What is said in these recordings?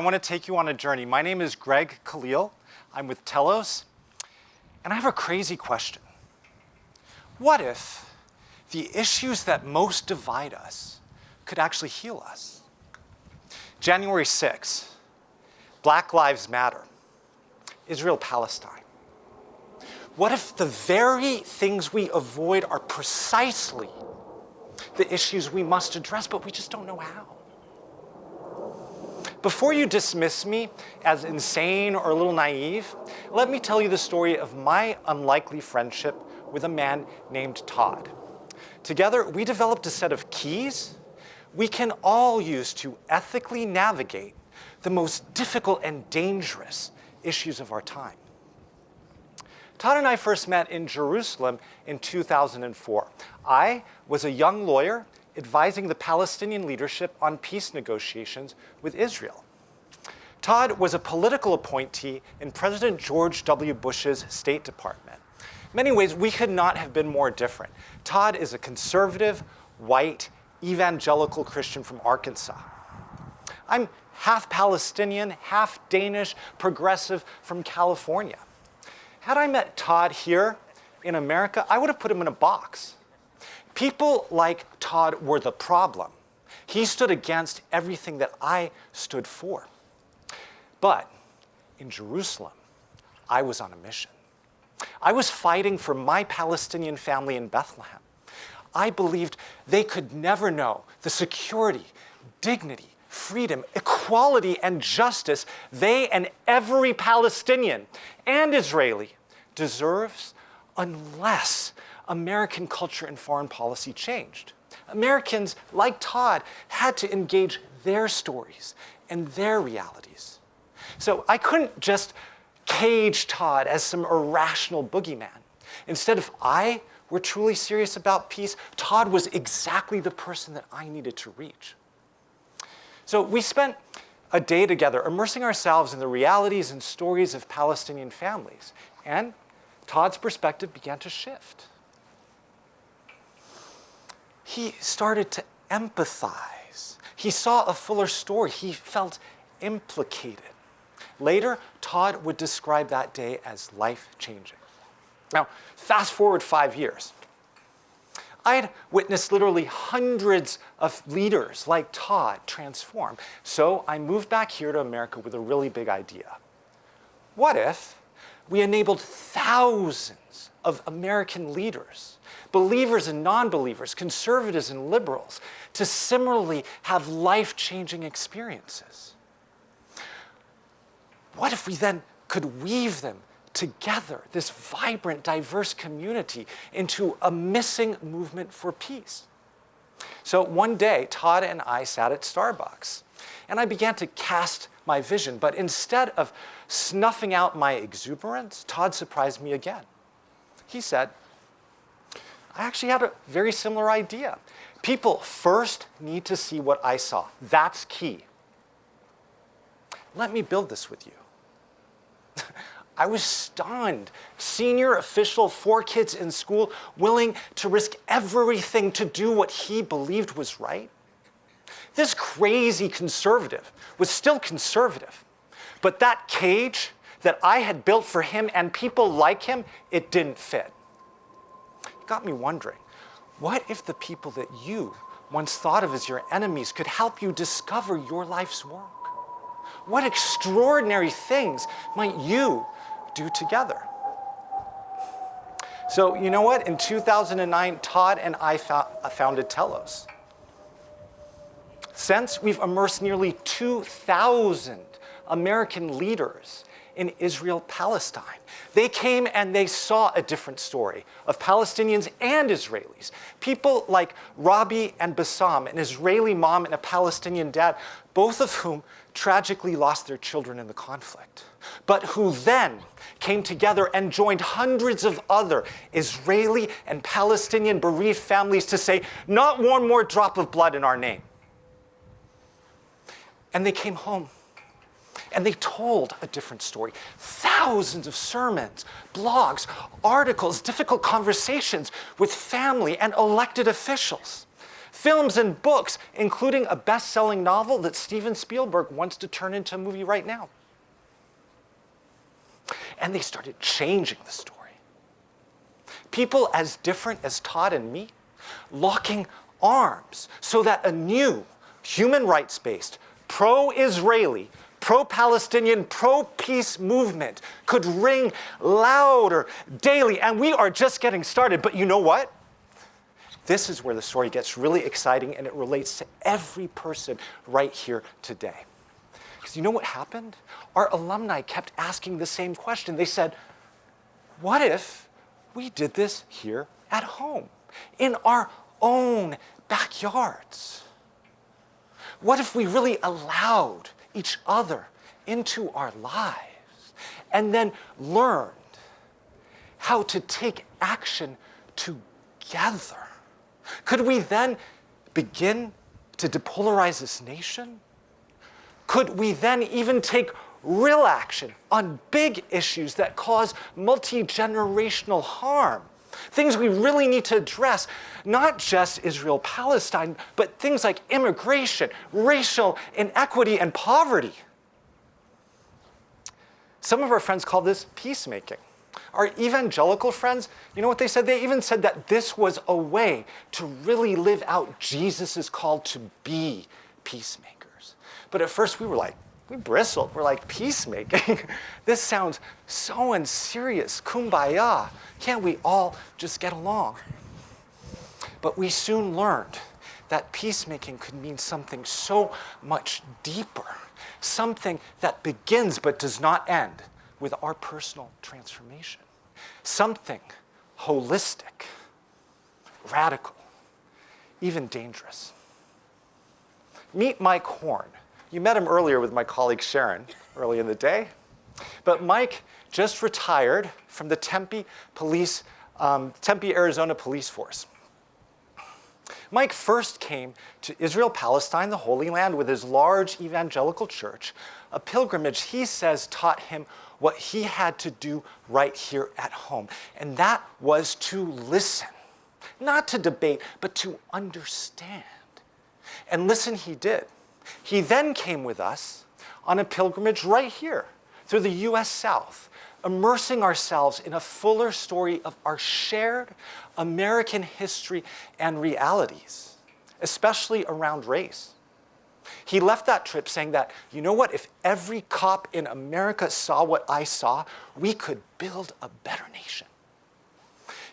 want to take you on a journey. My name is Khalil. I'm with Telos, and I have a crazy question. What if the issues that most divide us could actually heal us? January 6th, Black Lives Matter, Israel-Palestine. What if the very things we avoid are precisely the issues we must address, but we just don't know how? Before you dismiss me as insane or a little naive, let me tell you the story of my unlikely friendship with a man named Todd. Together, we developed a set of keys we can all use to ethically navigate the most difficult and dangerous issues of our time. Todd and I first met in Jerusalem in 2004. I was a young lawyer advising the Palestinian leadership on peace negotiations with Israel. Todd was a political appointee in President George W. Bush's State Department. In many ways, we could not have been more different. Todd is a conservative, white, evangelical Christian from Arkansas. I'm half Palestinian, half Danish, progressive from California. Had I met Todd here in America, I would have put him in a box. People like Todd were the problem. He stood against everything that I stood for. But in Jerusalem, I was on a mission. I was fighting for my Palestinian family in Bethlehem. I believed they could never know the security, dignity, freedom, equality, and justice they and every Palestinian and Israeli deserves unless American culture and foreign policy changed. Americans, like Todd, had to engage their stories and their realities. So I couldn't just cage Todd as some irrational boogeyman. Instead, if I were truly serious about peace, Todd was exactly the person that I needed to reach. So we spent a day together immersing ourselves in the realities and stories of Palestinian families. And Todd's perspective began to shift. He started to empathize. He saw a fuller story. He felt implicated. Later, Todd would describe that day as life-changing. Now, fast forward 5 years. I had witnessed literally hundreds of leaders like Todd transform. So I moved back here to America with a really big idea. What if we enabled thousands of American leaders, believers and non-believers, conservatives and liberals, to similarly have life-changing experiences? What if we then could weave them together, this vibrant, diverse community, into a missing movement for peace? So one day, Todd and I sat at Starbucks, and I began to cast my vision. But instead of snuffing out my exuberance, Todd surprised me again. He said, I actually had a very similar idea. People first need to see what I saw. That's key. Let me build this with you. I was stunned. Senior official, 4 kids in school, willing to risk everything to do what he believed was right. This crazy conservative was still conservative, but that cage that I had built for him and people like him, it didn't fit. It got me wondering, what if the people that you once thought of as your enemies could help you discover your life's work? What extraordinary things might you do together? So you know what? In 2009, Todd and I founded Telos. Since, we've immersed nearly 2,000 American leaders in Israel-Palestine. They came and they saw a different story of Palestinians and Israelis. People like Rabi and Bassam, an Israeli mom and a Palestinian dad, both of whom tragically lost their children in the conflict, but who then came together and joined hundreds of other Israeli and Palestinian bereaved families to say, not one more drop of blood in our name. And they came home and they told a different story. Thousands of sermons, blogs, articles, difficult conversations with family and elected officials. films and books, including a best-selling novel that Steven Spielberg wants to turn into a movie right now. And they started changing the story. People as different as Todd and me, locking arms so that a new, human rights-based, pro-Israeli, pro-Palestinian, pro-peace movement could ring louder daily. And we are just getting started. But you know what? This is where the story gets really exciting, and it relates to every person right here today. Because you know what happened? Our alumni kept asking the same question. They said, what if we did this here at home, in our own backyards? What if we really allowed each other into our lives and then learned how to take action together? Could we then begin to depolarize this nation? Could we then even take real action on big issues that cause multi-generational harm? Things we really need to address, not just Israel-Palestine, but things like immigration, racial inequity, and poverty. Some of our friends call this peacemaking. Our evangelical friends, you know what they said? They even said that this was a way to really live out Jesus' call to be peacemakers. But at first we bristled. We're like, peacemaking? This sounds so unserious. Kumbaya. Can't we all just get along? But we soon learned that peacemaking could mean something so much deeper, something that begins but does not end with our personal transformation, something holistic, radical, even dangerous. Meet Mike Horn. You met him earlier with my colleague Sharon early in the day. But Mike just retired from the Tempe, Arizona Police Force. Mike first came to Israel-Palestine, the Holy Land, with his large evangelical church, a pilgrimage he says taught him what he had to do right here at home. And that was to listen, not to debate, but to understand. And listen he did. He then came with us on a pilgrimage right here through the US South, immersing ourselves in a fuller story of our shared American history and realities, especially around race. He left that trip saying that, you know what, if every cop in America saw what I saw, we could build a better nation.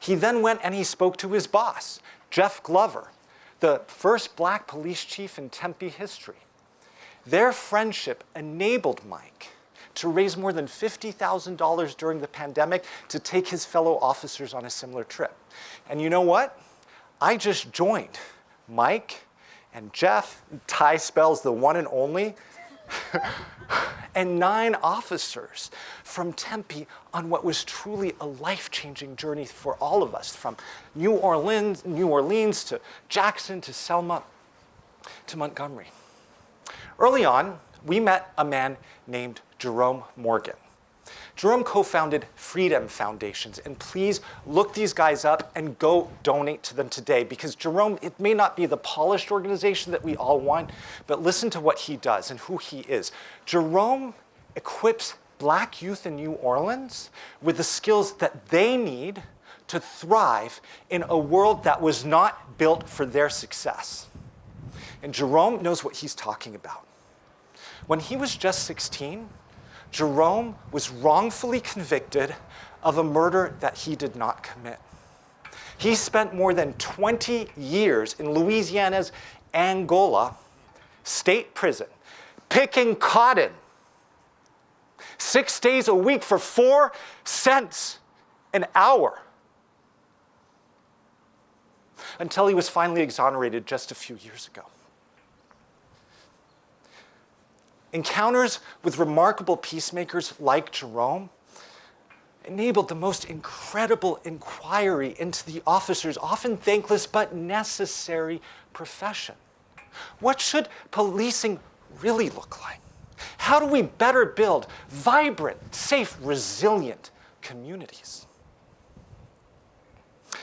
He then went and he spoke to his boss, Jeff Glover, the first black police chief in Tempe history. Their friendship enabled Mike to raise more than $50,000 during the pandemic to take his fellow officers on a similar trip. And you know what? I just joined Mike and Jeff, Ty spells the one and only, and 9 officers from Tempe on what was truly a life-changing journey for all of us, from New Orleans to Jackson to Selma to Montgomery. Early on, we met a man named Jerome Morgan. Jerome co-founded Freedom Foundations, and please look these guys up and go donate to them today, because Jerome, it may not be the polished organization that we all want, but listen to what he does and who he is. Jerome equips black youth in New Orleans with the skills that they need to thrive in a world that was not built for their success. And Jerome knows what he's talking about. When he was just 16, Jerome was wrongfully convicted of a murder that he did not commit. He spent more than 20 years in Louisiana's Angola state prison, picking cotton, 6 days a week for 4 cents an hour, until he was finally exonerated just a few years ago. Encounters with remarkable peacemakers like Jerome enabled the most incredible inquiry into the officer's often thankless but necessary profession. What should policing really look like? How do we better build vibrant, safe, resilient communities?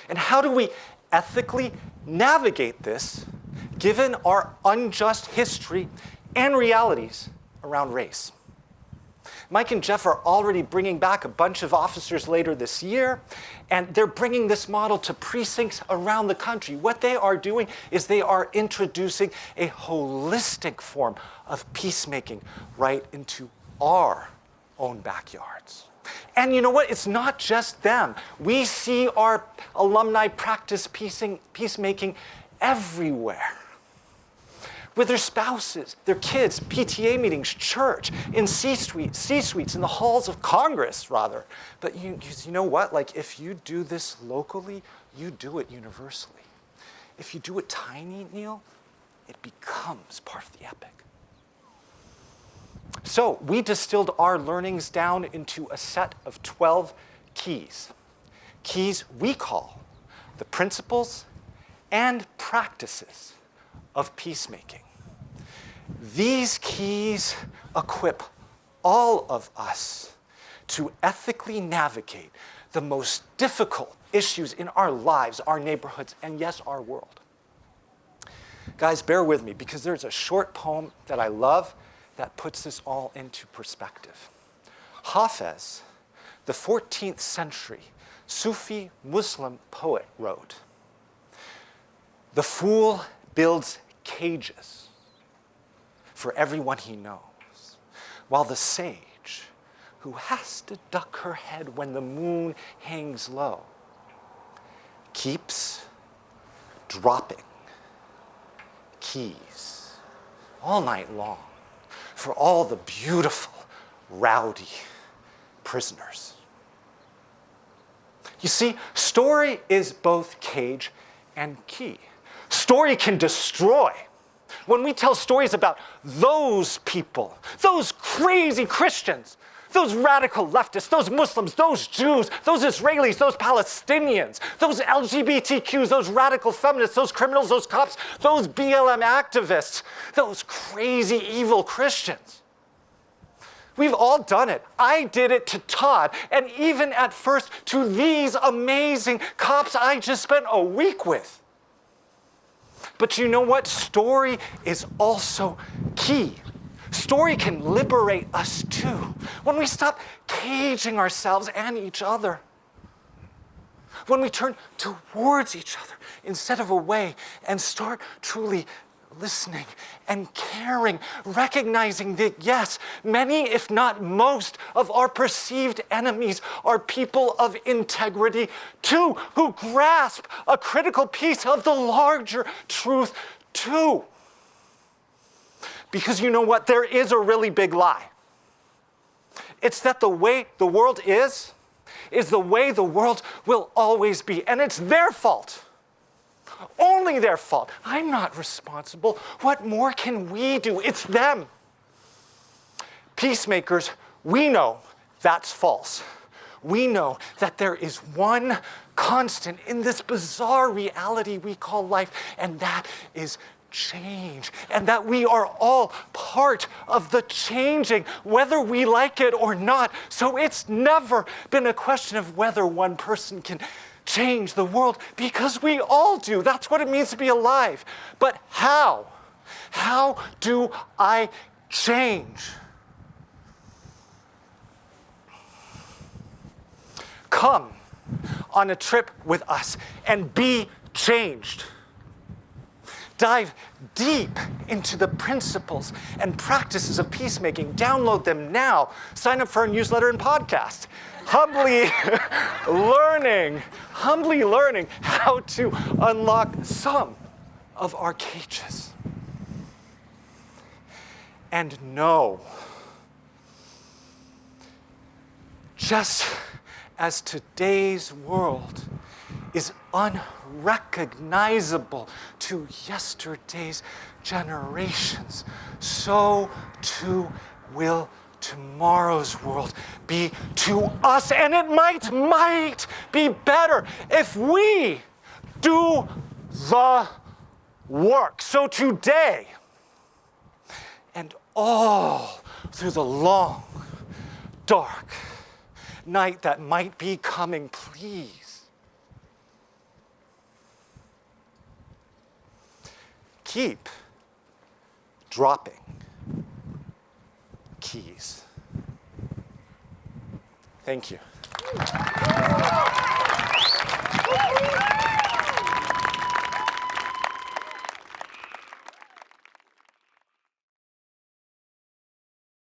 And how do we ethically navigate this given our unjust history and realities around race. Mike and Jeff are already bringing back a bunch of officers later this year, and they're bringing this model to precincts around the country. What they are doing is they are introducing a holistic form of peacemaking right into our own backyards. And you know what? It's not just them. We see our alumni practice peacemaking everywhere. With their spouses, their kids, PTA meetings, church, in C-suites, in the halls of Congress, rather. But you know what? Like, if you do this locally, you do it universally. If you do it tiny, Neil, it becomes part of the epic. So we distilled our learnings down into a set of 12 keys. Keys we call the principles and practices of peacemaking. These keys equip all of us to ethically navigate the most difficult issues in our lives, our neighborhoods, and yes, our world. Guys, bear with me because there's a short poem that I love that puts this all into perspective. Hafez, the 14th century Sufi Muslim poet, wrote, "The fool builds cages for everyone he knows, while the sage, who has to duck her head when the moon hangs low, keeps dropping keys all night long for all the beautiful, rowdy prisoners." You see, story is both cage and key. Story can destroy. When we tell stories about those people, those crazy Christians, those radical leftists, those Muslims, those Jews, those Israelis, those Palestinians, those LGBTQs, those radical feminists, those criminals, those cops, those BLM activists, those crazy evil Christians. We've all done it. I did it to Todd, and even at first to these amazing cops I just spent a week with. But you know what? Story is also key. Story can liberate us too. When we stop caging ourselves and each other. When we turn towards each other instead of away and start truly listening and caring, recognizing that yes, many, if not most, of our perceived enemies are people of integrity too, who grasp a critical piece of the larger truth too. Because you know what? There is a really big lie. It's that the way the world is the way the world will always be, and it's their fault. Only their fault. I'm not responsible. What more can we do? It's them. Peacemakers, we know that's false. We know that there is one constant in this bizarre reality we call life, and that is change, and that we are all part of the changing, whether we like it or not. So it's never been a question of whether one person can change the world, because we all do. That's what it means to be alive. But how? How do I change? Come on a trip with us and be changed. Dive deep into the principles and practices of peacemaking. Download them now. Sign up for our newsletter and podcast. Humbly learning how to unlock some of our cages. And know, just as today's world is unrecognizable to yesterday's generations, so too will tomorrow's world be to us. And it might be better if we do the work. So today, and all through the long, dark night that might be coming, please keep dropping keys. Thank you.